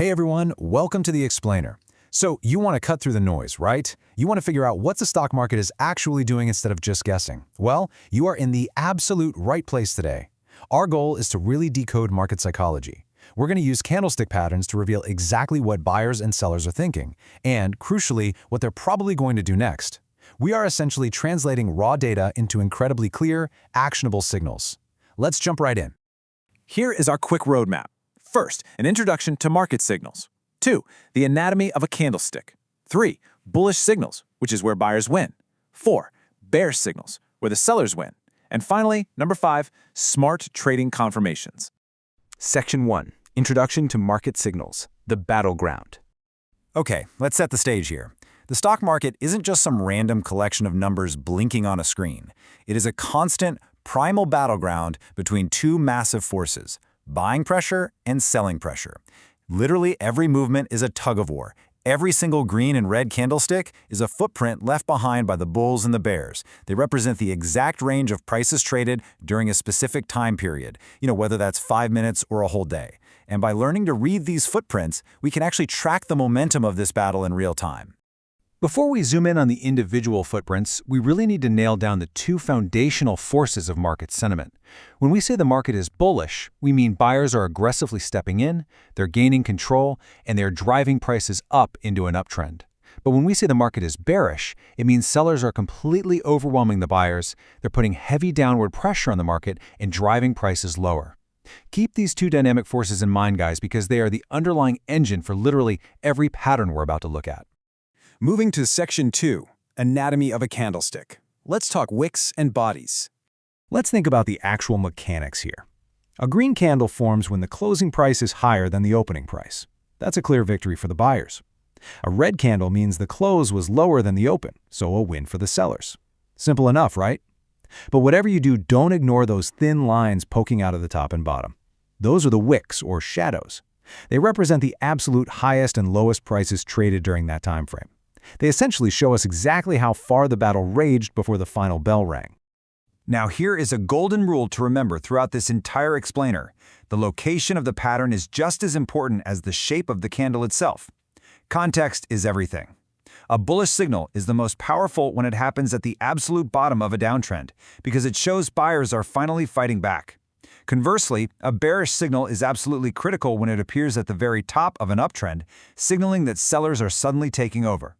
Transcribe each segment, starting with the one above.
Hey everyone, welcome to The Explainer. So you want to cut through the noise, right? You want to figure out what the stock market is actually doing instead of just guessing. Well, you are in the absolute right place today. Our goal is to really decode market psychology. We're going to use candlestick patterns to reveal exactly what buyers and sellers are thinking, and crucially, what they're probably going to do next. We are essentially translating raw data into incredibly clear, actionable signals. Let's jump right in. Here is our quick roadmap. First, an introduction to market signals. 2, the anatomy of a candlestick. 3, bullish signals, which is where buyers win. 4, bearish signals, where the sellers win. And finally, number 5, smart trading confirmations. Section 1. Introduction to Market Signals, the Battleground. Okay, let's set the stage here. The stock market isn't just some random collection of numbers blinking on a screen. It is a constant, primal battleground between two massive forces: buying pressure and selling pressure. Literally every movement is a tug-of-war. Every single green and red candlestick is a footprint left behind by the bulls and the bears. They represent the exact range of prices traded during a specific time period, whether that's 5 minutes or a whole day. And by learning to read these footprints, we can actually track the momentum of this battle in real time. Before we zoom in on the individual footprints, we really need to nail down the two foundational forces of market sentiment. When we say the market is bullish, we mean buyers are aggressively stepping in, they're gaining control, and they're driving prices up into an uptrend. But when we say the market is bearish, it means sellers are completely overwhelming the buyers, they're putting heavy downward pressure on the market and driving prices lower. Keep these two dynamic forces in mind, guys, because they are the underlying engine for literally every pattern we're about to look at. Moving to Section 2, anatomy of a candlestick. Let's talk wicks and bodies. Let's think about the actual mechanics here. A green candle forms when the closing price is higher than the opening price. That's a clear victory for the buyers. A red candle means the close was lower than the open, so a win for the sellers. Simple enough, right? But whatever you do, don't ignore those thin lines poking out of the top and bottom. Those are the wicks, or shadows. They represent the absolute highest and lowest prices traded during that time frame. They essentially show us exactly how far the battle raged before the final bell rang. Now here is a golden rule to remember throughout this entire explainer. The location of the pattern is just as important as the shape of the candle itself. Context is everything. A bullish signal is the most powerful when it happens at the absolute bottom of a downtrend, because it shows buyers are finally fighting back. Conversely, a bearish signal is absolutely critical when it appears at the very top of an uptrend, signaling that sellers are suddenly taking over.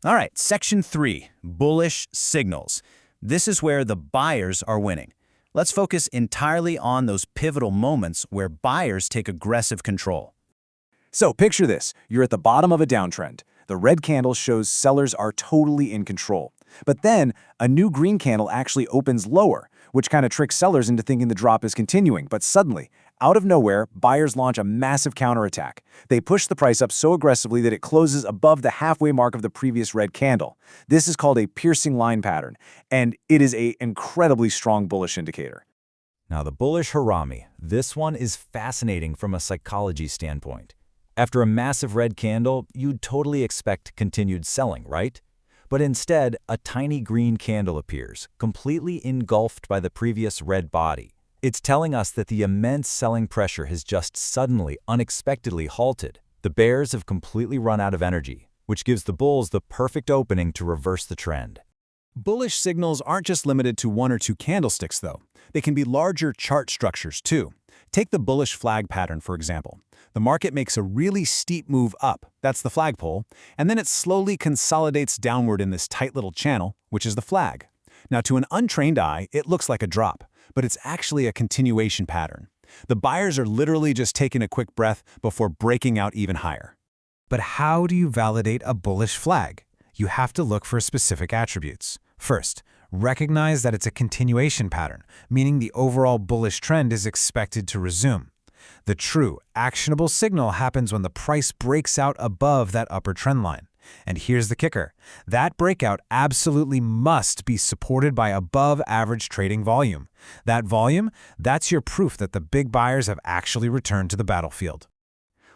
All right, Section 3, bullish signals. This is where the buyers are winning. Let's focus entirely on those pivotal moments where buyers take aggressive control. So picture this. You're at the bottom of a downtrend. The red candle shows sellers are totally in control. But then a new green candle actually opens lower, which kind of tricks sellers into thinking the drop is continuing. But suddenly, out of nowhere, buyers launch a massive counterattack. They push the price up so aggressively that it closes above the halfway mark of the previous red candle. This is called a piercing line pattern, and it is an incredibly strong bullish indicator. Now the bullish harami, this one is fascinating from a psychology standpoint. After a massive red candle, you'd totally expect continued selling, right? But instead, a tiny green candle appears, completely engulfed by the previous red body. It's telling us that the immense selling pressure has just suddenly, unexpectedly halted. The bears have completely run out of energy, which gives the bulls the perfect opening to reverse the trend. Bullish signals aren't just limited to one or two candlesticks, though. They can be larger chart structures, too. Take the bullish flag pattern, for example. The market makes a really steep move up, that's the flagpole, and then it slowly consolidates downward in this tight little channel, which is the flag. Now, to an untrained eye, it looks like a drop, but it's actually a continuation pattern. The buyers are literally just taking a quick breath before breaking out even higher. But how do you validate a bullish flag? You have to look for specific attributes. First, recognize that it's a continuation pattern, meaning the overall bullish trend is expected to resume. The true, actionable signal happens when the price breaks out above that upper trend line. And here's the kicker. That breakout absolutely must be supported by above-average trading volume. That volume, that's your proof that the big buyers have actually returned to the battlefield.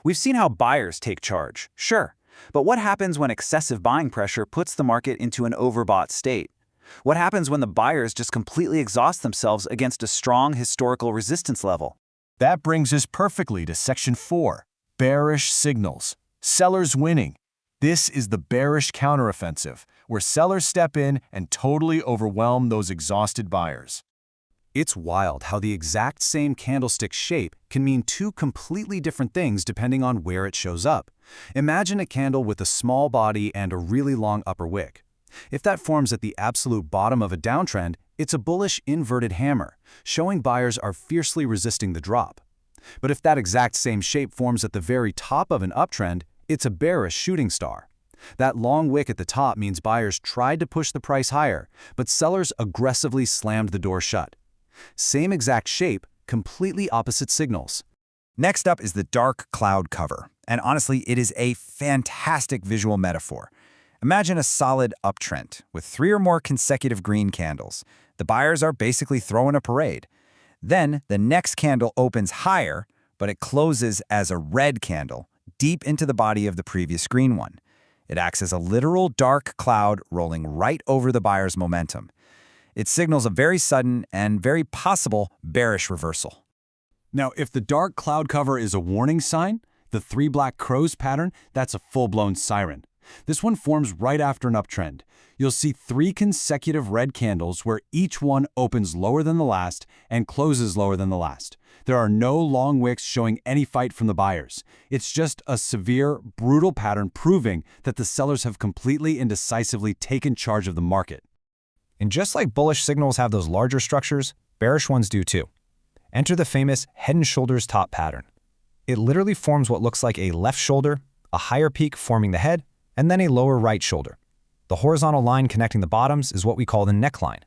We've seen how buyers take charge, sure. But what happens when excessive buying pressure puts the market into an overbought state? What happens when the buyers just completely exhaust themselves against a strong historical resistance level? That brings us perfectly to Section 4, bearish signals. Sellers winning. This is the bearish counteroffensive, where sellers step in and totally overwhelm those exhausted buyers. It's wild how the exact same candlestick shape can mean two completely different things depending on where it shows up. Imagine a candle with a small body and a really long upper wick. If that forms at the absolute bottom of a downtrend, it's a bullish inverted hammer, showing buyers are fiercely resisting the drop. But if that exact same shape forms at the very top of an uptrend, it's a bearish shooting star. That long wick at the top means buyers tried to push the price higher, but sellers aggressively slammed the door shut. Same exact shape, completely opposite signals. Next up is the dark cloud cover, and honestly, it is a fantastic visual metaphor. Imagine a solid uptrend with 3 or more consecutive green candles. The buyers are basically throwing a parade. Then the next candle opens higher, but it closes as a red candle, deep into the body of the previous green one. It acts as a literal dark cloud rolling right over the buyer's momentum. It signals a very sudden and very possible bearish reversal. Now, if the dark cloud cover is a warning sign, the 3 black crows pattern, that's a full-blown siren. This one forms right after an uptrend. You'll see 3 consecutive red candles where each one opens lower than the last and closes lower than the last. There are no long wicks showing any fight from the buyers. It's just a severe, brutal pattern proving that the sellers have completely and decisively taken charge of the market. And just like bullish signals have those larger structures, bearish ones do too. Enter the famous head and shoulders top pattern. It literally forms what looks like a left shoulder, a higher peak forming the head, and then a lower right shoulder. The horizontal line connecting the bottoms is what we call the neckline.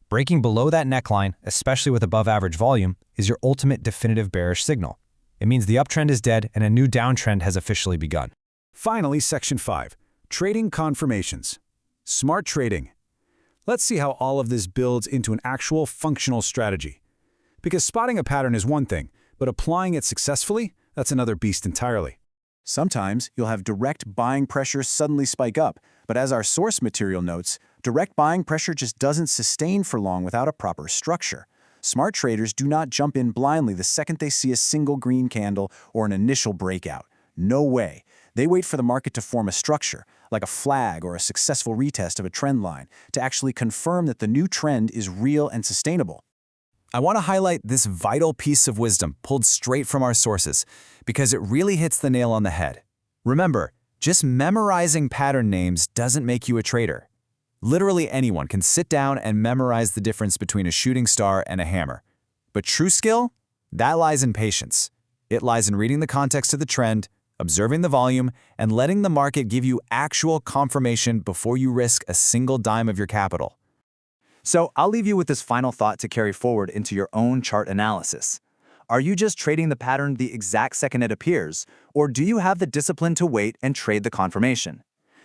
Breaking below that neckline, especially with above average volume, is your ultimate definitive bearish signal. It means the uptrend is dead and a new downtrend has officially begun. Finally, Section 5, Trading Confirmations. Smart trading. Let's see how all of this builds into an actual functional strategy. Because spotting a pattern is one thing, but applying it successfully, that's another beast entirely. Sometimes you'll have direct buying pressure suddenly spike up, but as our source material notes, direct buying pressure just doesn't sustain for long without a proper structure. Smart traders do not jump in blindly the second they see a single green candle or an initial breakout. No way. They wait for the market to form a structure, like a flag or a successful retest of a trend line, to actually confirm that the new trend is real and sustainable. I want to highlight this vital piece of wisdom pulled straight from our sources, because it really hits the nail on the head. Remember, just memorizing pattern names doesn't make you a trader. Literally anyone can sit down and memorize the difference between a shooting star and a hammer. But true skill? That lies in patience. It lies in reading the context of the trend, observing the volume, and letting the market give you actual confirmation before you risk a single dime of your capital. So I'll leave you with this final thought to carry forward into your own chart analysis. Are you just trading the pattern the exact second it appears, or do you have the discipline to wait and trade the confirmation?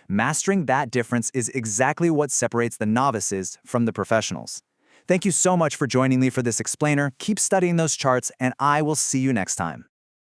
Mastering that difference is exactly what separates the novices from the professionals. Thank you so much for joining me for this explainer. Keep studying those charts, and I will see you next time.